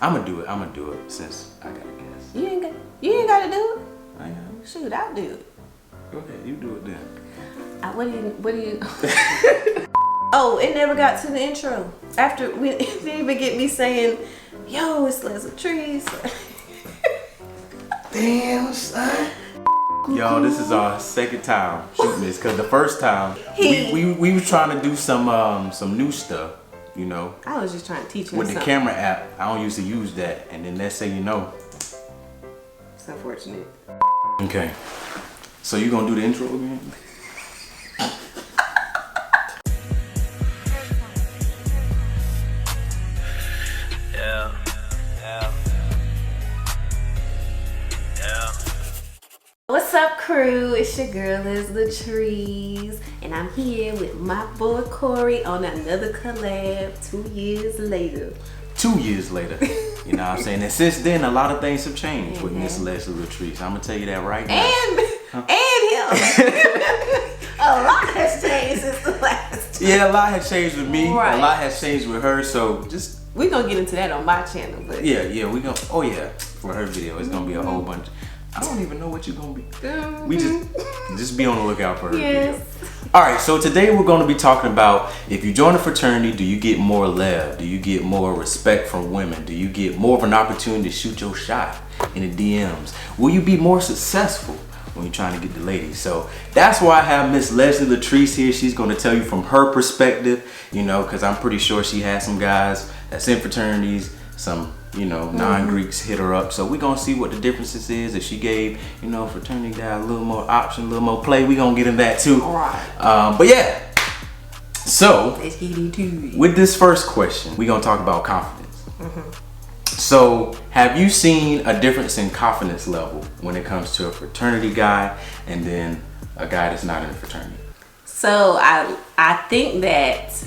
I'm gonna do it since I gotta guess. You ain't gotta do it. I am. Shoot, I'll do it. Go ahead, you do it then. What do you? Oh, it never got to the intro. After we didn't even get me saying, "Yo, it's Latrice." Damn, son. Yo, this is our second time shooting this, cause the first time we was trying to do some new stuff, you know. I was just trying to teach him with something. the camera app. I don't used to use that, and then let's say you know. It's unfortunate. Okay, so you gonna do the intro again? What's up, crew? It's your girl, Latrice, and I'm here with my boy Corey on another collab 2 years later. 2 years later, you know what I'm saying? And since then, a lot of things have changed with Miss Leslie Latrice. I'm gonna tell you that right now. And him. A lot has changed since the last time. Yeah, a lot has changed with me. Right. A lot has changed with her. So just we're gonna get into that on my channel, but yeah, we gonna. Oh yeah, for her video, it's gonna be a whole bunch. I don't even know what you're gonna be. We just be on the lookout for her video. All right, so today we're gonna be talking about if you join a fraternity, do you get more love? Do you get more respect from women? Do you get more of an opportunity to shoot your shot in the DMs? Will you be more successful when you're trying to get the ladies? So that's why I have Miss Leslie Latrice here. She's gonna tell you from her perspective, you know, because I'm pretty sure she has some guys that's in fraternities, some, you know, non-Greeks hit her up. So we're gonna see what the differences is. If she gave, you know, fraternity guy a little more option, a little more play, we gonna get in that too. all right. But yeah, so Let's get into it. with this first question, we're gonna talk about confidence. So have you seen a difference in confidence level when it comes to a fraternity guy and then a guy that's not in a fraternity? So I think that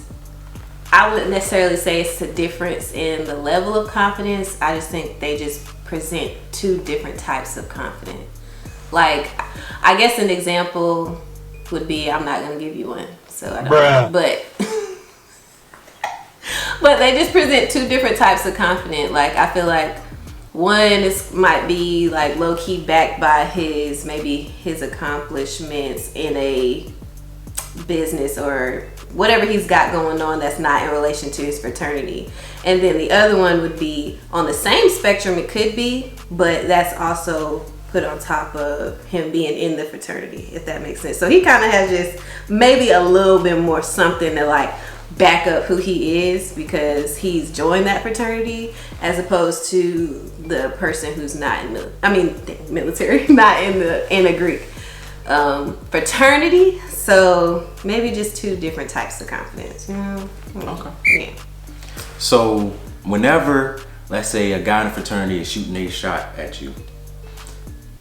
I wouldn't necessarily say it's a difference in the level of confidence. I just think they just present two different types of confidence. Like, I guess an example would be, I'm not gonna give you one, so I don't. But they just present two different types of confidence. Like, I feel like one might be like low key backed by his accomplishments in a business or whatever he's got going on that's not in relation to his fraternity. And then the other one would be on the same spectrum, it could be, but that's also put on top of him being in the fraternity, if that makes sense. So he kind of has just maybe a little bit more something to like back up who he is because he's joined that fraternity, as opposed to the person who's not in the military, not in a Greek fraternity. So maybe just two different types of confidence, you know? Okay. Yeah. So whenever, let's say, a guy in a fraternity is shooting a shot at you,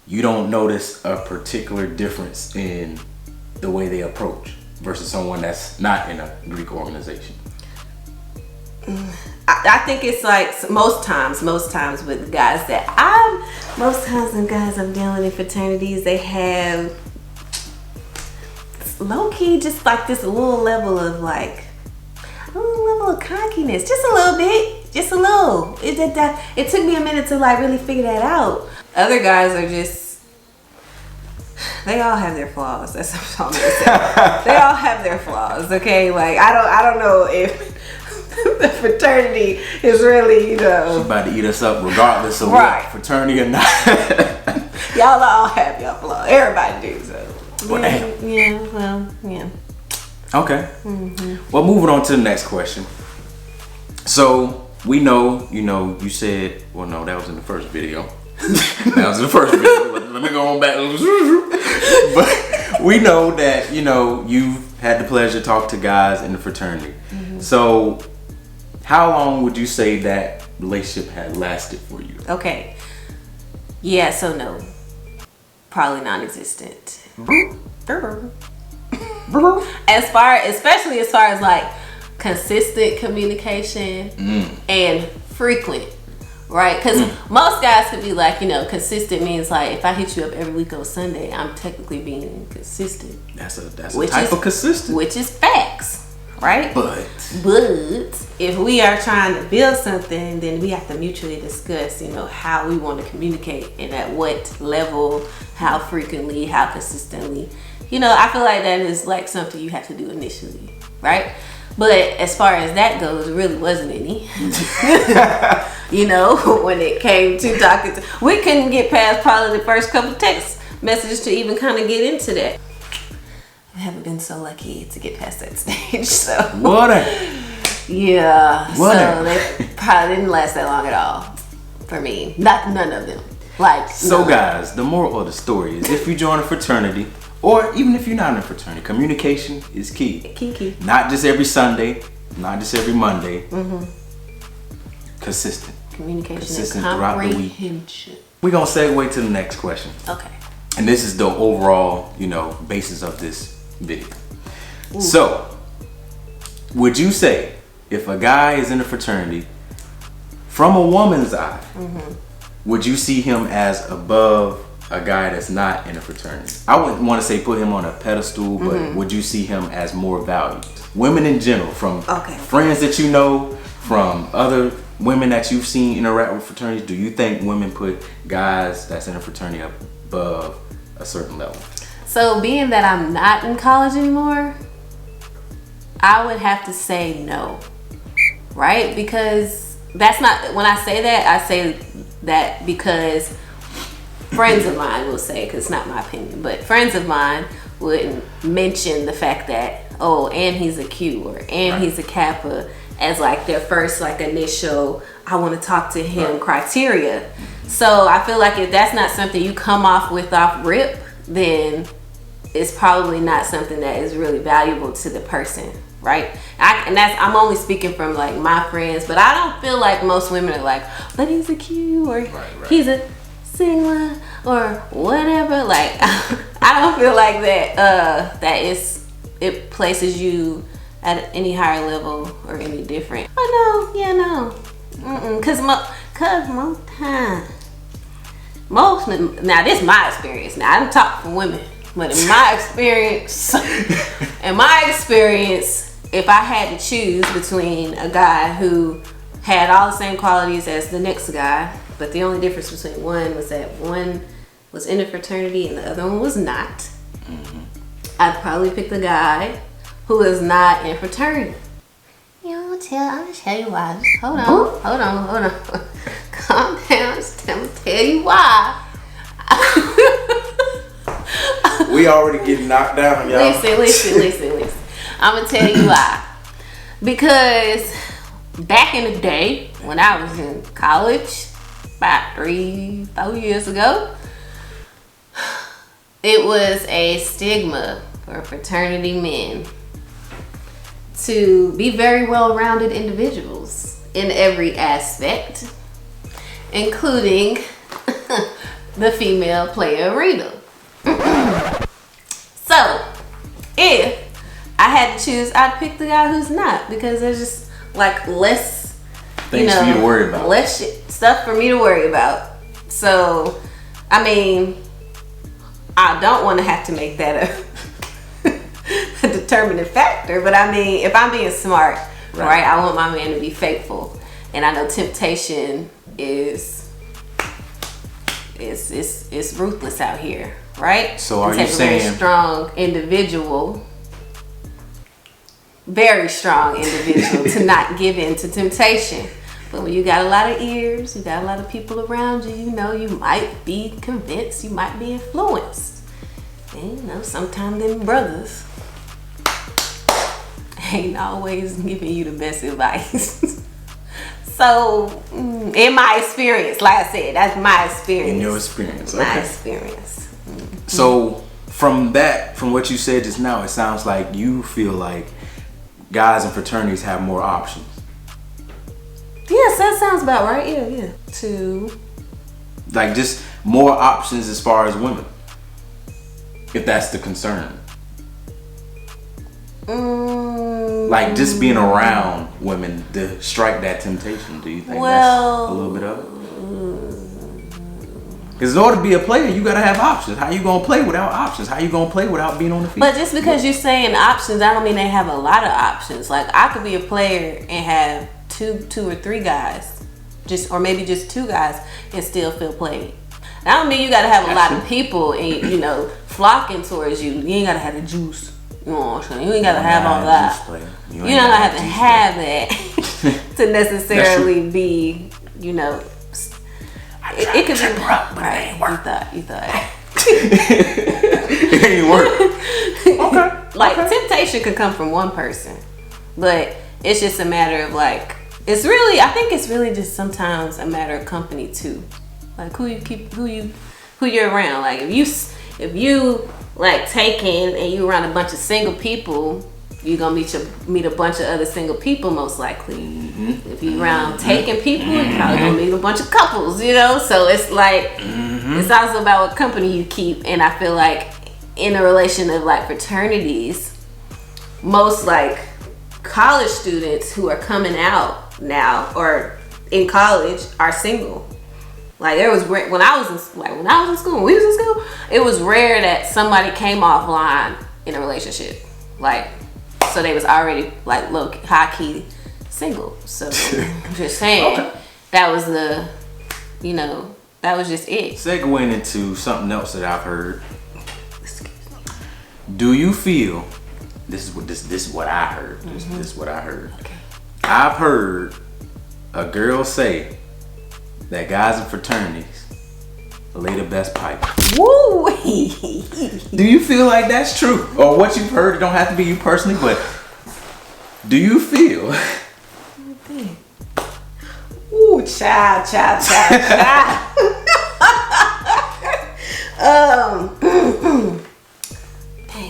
you don't notice a particular difference in the way they approach versus someone that's not in a Greek organization? I think it's like most times with guys when guys I'm dealing in fraternities, they have low-key just like this little level of cockiness, just a little bit, just a little. It took me a minute to like really figure that out. Other guys are just, they all have their flaws. That's what I'm gonna say. They all have their flaws, okay? Like I don't know if the fraternity is really, you know, She's about to eat us up regardless of right. what fraternity or not. Y'all all have your flaws. Everybody do so. Well, damn. Yeah, well, yeah. Okay. Well, moving on to the next question. So we know, you said, well, no, that was in the first video. That was in the first video. Let me go on back. But we know that, you've had the pleasure to talk to guys in the fraternity. So how long would you say that relationship had lasted for you? Okay. Yeah, so no. Probably non-existent. Especially as far as like consistent communication and frequent, right? Because most guys could be like, consistent means like if I hit you up every week on Sunday, I'm technically being consistent. That's a type of consistent. Which is facts, right? But if we are trying to build something, then we have to mutually discuss, how we want to communicate and at what level, how frequently, how consistently. I feel like that is like something you have to do initially, right? But as far as that goes, it really wasn't any. When it came to talking we couldn't get past probably the first couple text messages to even kind of get into that. I haven't been so lucky to get past that stage, so. Yeah. So they probably didn't last that long at all for me. None of them. So guys, the moral of the story is if you join a fraternity, or even if you're not in a fraternity, communication is key. Key. Not just every Sunday, not just every Monday. Mm-hmm. Consistent. Communication and comprehension. We're going to segue to the next question. Okay. And this is the overall, basis of this video. Ooh. So, would you say if a guy is in a fraternity, from a woman's eye, would you see him as above a guy that's not in a fraternity? I wouldn't want to say put him on a pedestal, but would you see him as more valued? Women in general, from friends that you know, from other women that you've seen interact with fraternities, do you think women put guys that's in a fraternity above a certain level? So being that I'm not in college anymore, I would have to say no, right? Because that's not, when I say that because friends of mine will say, because it's not my opinion, but friends of mine would mention the fact that, and he's a Q and he's a Kappa as like their first initial, I want to talk to him criteria. So I feel like if that's not something you come off with off rip, then it's probably not something that is really valuable to the person, right? I'm only speaking from my friends, but I don't feel like most women are like, but he's a Q or he's a Sigma or whatever. I don't feel like that it places you at any higher level or any different. No. Cause most time, now this is my experience. Now I'm talking for women, but in my experience, if I had to choose between a guy who had all the same qualities as the next guy, but the only difference between one was that one was in a fraternity and the other one was not, I'd probably pick the guy who is not in fraternity. I'm gonna tell you why. Just hold on. Calm down. I'm gonna tell you why. We already getting knocked down, y'all. Listen. I'm gonna tell you why. Because back in the day, when I was in college, about 3-4 years ago, it was a stigma for fraternity men to be very well-rounded individuals in every aspect, including the female player arena. So, if I had to choose, I'd pick the guy who's not, because there's just less things for you to worry about. Less stuff for me to worry about. So, I don't want to have to make that a determining factor, but if I'm being smart, right, I want my man to be faithful, and I know temptation is ruthless out here, right? So are you saying a very strong individual to not give in to temptation? But when you got a lot of ears, you got a lot of people around you, you might be convinced, you might be influenced, and sometimes them brothers ain't always giving you the best advice. So, in my experience, like I said, that's my experience. In your experience, okay. My experience. Mm-hmm. So, from what you said just now, it sounds like you feel like guys in fraternities have more options. Yes, that sounds about right. Yeah. Just more options as far as women, if that's the concern. Just being around women to strike that temptation. Do you think that's a little bit of it? Because in order to be a player, you gotta have options. How you gonna play without options? How you gonna play without being on the field? But just because you're saying options, I don't mean they have a lot of options. Like I could be a player and have two or three guys, or maybe just two guys, and still feel played. I don't mean you gotta have a lot of people and flocking towards you. You ain't gotta have the juice. You know what I'm saying? You ain't gotta have all that. You don't have to have that to necessarily be, it could be up, but it ain't work. You thought. It ain't work. Okay. Like temptation could come from one person, but it's just a matter of I think it's really just sometimes a matter of company too. Like who you're around. Like if you like taking and you around a bunch of single people, you're gonna meet a bunch of other single people most likely. Mm-hmm. If you around taking people, you're probably gonna meet a bunch of couples, So it's like it's also about what company you keep. And I feel like in a relation of like fraternities, most like college students who are coming out now or in college are single. Like there was when I was in school, when we was in school, it was rare that somebody came offline in a relationship. Like so they was already like high key single. So I'm just saying that was that was just it. Segueing into something else that I've heard. Do you feel this is what I heard. This is what I heard. Okay. I've heard a girl say that guys in fraternities lay the best pipe. Woo! Do you feel like that's true? Or what you've heard? It don't have to be you personally, but do you feel? Ooh, child. Dang,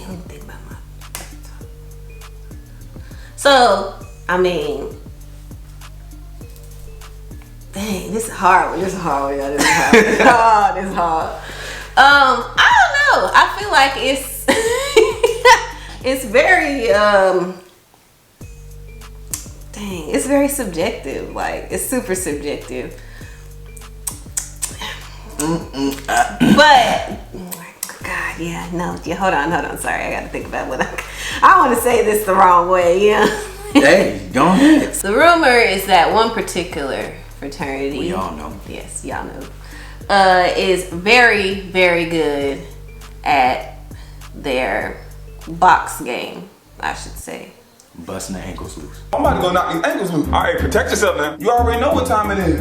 let me think about my. So, I mean, dang, this is hard. This is hard, y'all. This is hard. This is hard. I don't know. I feel like it's it's very it's very subjective. Like it's super subjective. But God, yeah, no, yeah. Hold on. Sorry, I gotta think about what I want to say this the wrong way. Yeah. Hey, go ahead. The rumor is that one particular fraternity. We all know. Yes, y'all know. Is very, very good at their box game, I should say. Busting the ankles loose. I'm about to go knock these ankles loose. All right, protect yourself now. You already know what time it is.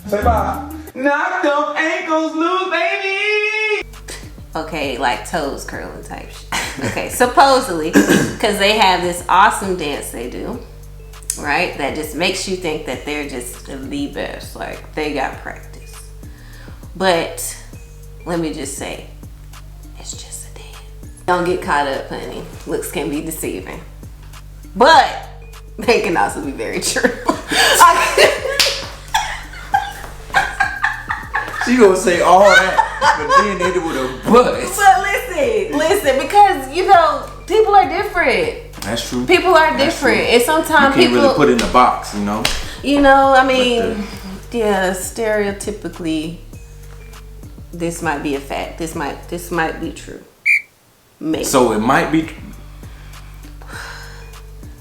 Say bye. Knock them ankles loose, baby. Okay, like toes curling type shit. Okay, supposedly, because they have this awesome dance they do, right? That just makes you think that they're just the best. Like they got practice. But let me just say, it's just a dance. Don't get caught up, honey. Looks can be deceiving. But they can also be very true. She gonna say all that, but then they do with a buzz. But listen, because people are different. That's true. People are different, and sometimes you can't really put it in a box, I mean, stereotypically, this might be a fact. This might be true. Maybe. So it might be.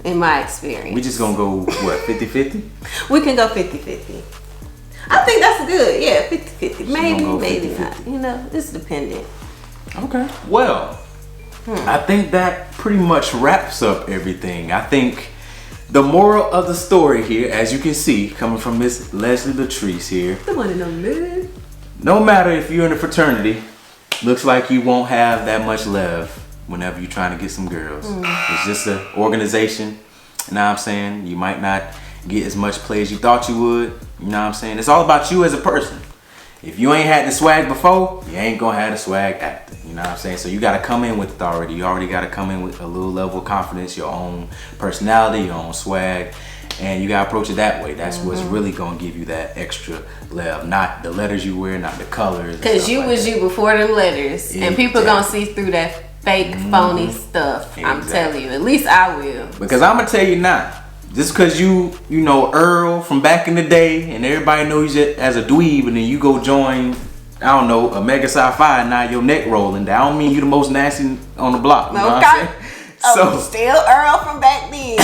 In my experience. We just gonna go, what, 50-50? We can go 50-50. I think that's good. Yeah, 50-50. Maybe 50-50. Not. It's dependent. Okay. Well, I think that pretty much wraps up everything. I think the moral of the story here, as you can see, coming from Miss Leslie Latrice here. The one and only. No matter if you're in a fraternity, looks like you won't have that much love whenever you're trying to get some girls. It's just an organization. You know what I'm saying? You might not get as much play as you thought you would. You know what I'm saying? It's all about you as a person. If you ain't had the swag before, you ain't gonna have the swag after. You know what I'm saying? So you gotta come in with it already. You already gotta come in with a little level of confidence, your own personality, your own swag, and you gotta approach it that way. That's what's really gonna give you that extra love. Not the letters you wear, not the colors. Because you was you before them letters. And people gonna see through that fake, phony stuff. I'm telling you. At least I will. Because I'm gonna tell you now. Just because you know Earl from back in the day and everybody knows you as a dweeb, and then you go join I don't know, a mega sci-fi and now your neck rolling. That don't mean you the most nasty on the block. You know what I'm saying? So still Earl from back then.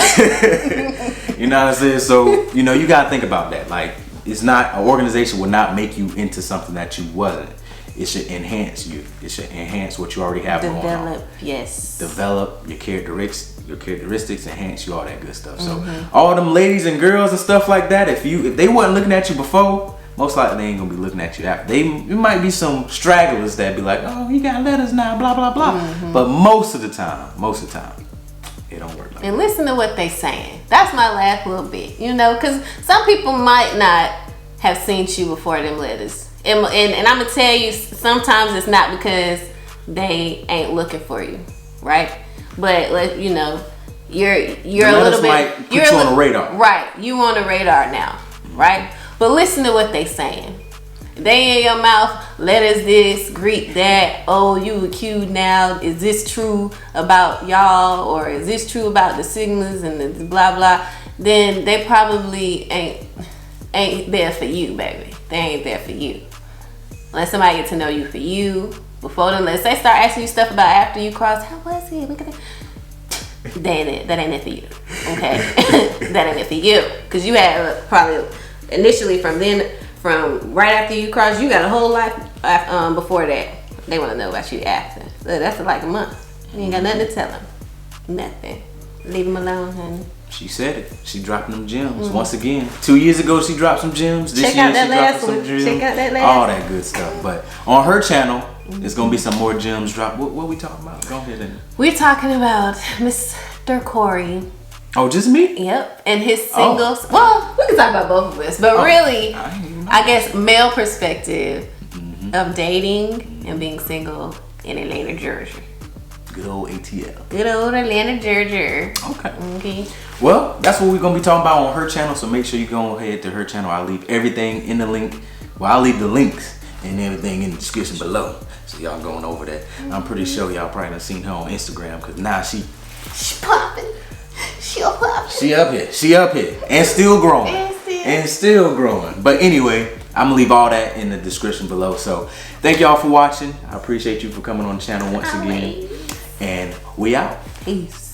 You know what I'm saying? So, you know, you gotta think about that. Like, it's not, an organization will not make you into something that you wasn't. It should enhance you. It should enhance what you already have going on. Develop, yes. Develop your characteristics, enhance you, all that good stuff. So all them ladies and girls and stuff like that, if they wasn't looking at you before, most likely they ain't gonna be looking at you after. There might be some stragglers that be like, oh, he got letters now, blah blah blah. But most of the time, it don't work like that. And listen to what they saying. That's my last little bit, you know, because some people might not have seen you before them letters. And I'm gonna tell you, sometimes it's not because they ain't looking for you, right? But like, you know, you're a little bit, put you on the radar, right? You on the radar now, right? But listen to what they saying. They in your mouth, letters this, Greek that, oh, you accused now. Is this true about y'all? Or is this true about the signals and the blah blah? Then they probably ain't there for you, baby. They ain't there for you. Let somebody get to know you for you. Before them, let's say start asking you stuff about after you cross. How was it? Look at that. That ain't it for you. Okay? That ain't it for you. Because you had probably initially from right after you cross, you got a whole life before that. They want to know about you after. So that's like a month. You ain't got nothing to tell them. Nothing. Leave them alone, honey. She said it. She dropped them gems. Once again, 2 years ago she dropped some gems. This Check year out that she last dropped one. some gems. Check out that last all that good stuff. But on her channel, there's gonna be some more gems dropped. What we talking about? Go ahead and. We're talking about Mr. Corey. Oh, just me? Yep, and his singles. Well, we can talk about both of us, but really, I guess male perspective of dating and being single in Atlanta, Georgia. Good old ATL. Good old Atlanta, Georgia. Okay. Well, that's what we're gonna be talking about on her channel. So make sure you go ahead to her channel. I'll leave everything in the link. Well, I'll leave the links and everything in the description below. So y'all going over that. I'm pretty sure y'all probably done seen her on Instagram because now she popping. She up here. And still growing. And still growing. But anyway, I'm gonna leave all that in the description below. So thank y'all for watching. I appreciate you for coming on the channel once again. And we out. Peace.